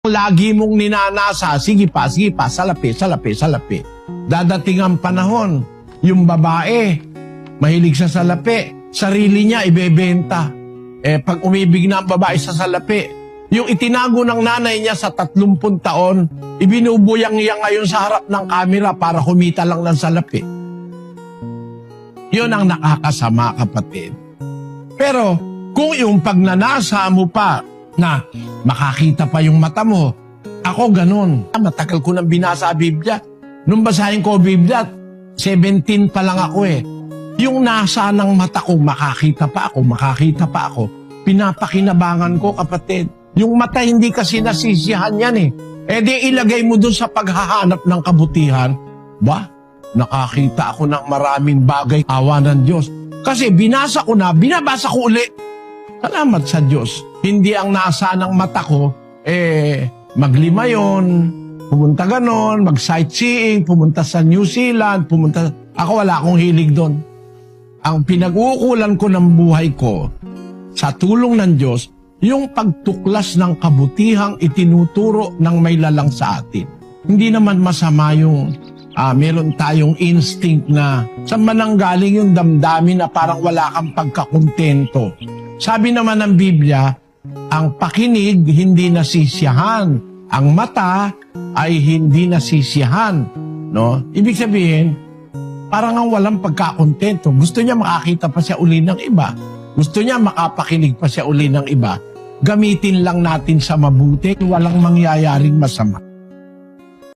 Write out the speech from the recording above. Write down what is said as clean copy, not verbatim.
Lagi mong ninanasa, sige pa, salapi. Dadating ang panahon, yung babae, mahilig sa salapi, sarili niya ibebenta. Pag umibig na ang babae sa salapi, yung itinago ng nanay niya sa 30 taon, ibinubuyang niya ngayon sa harap ng kamera para kumita lang ng salapi. Yun ang nakakasama, kapatid. Pero kung yung pagnanasa mo pa na makakita pa yung mata mo, ako ganun. Matagal ko nang binasa Biblia. Nung basahin ko Biblia, 17 pa lang ako eh. Yung nasa ng mata ko, makakita pa ako. Pinapakinabangan ko, kapatid. Yung mata hindi kasi nasisiyahan yan eh. Di ilagay mo dun sa paghahanap ng kabutihan. Nakakita ako ng maraming bagay, awa ng Diyos. Kasi binasa ko na, binabasa ko uli. Salamat sa Diyos. Hindi ang nasa ng mata ko, maglima yun, pumunta ganon, mag-sightseeing, pumunta sa New Zealand, Ako wala akong hilig doon. Ang pinag-uukulan ko ng buhay ko, sa tulong ng Diyos, yung pagtuklas ng kabutihang itinuturo ng may lalang sa atin. Hindi naman masama yung meron tayong instinct na saan man ang galing yung damdamin na parang wala kang pagkakontento. Sabi naman ng Biblia, ang pakinig hindi nasisiyahan, ang mata ay hindi nasisiyahan. No? Ibig sabihin, parang ang walang pagkakontento. Gusto niya makakita pa siya uli ng iba. Gusto niya makapakinig pa siya uli ng iba. Gamitin lang natin sa mabuti, walang mangyayaring masama.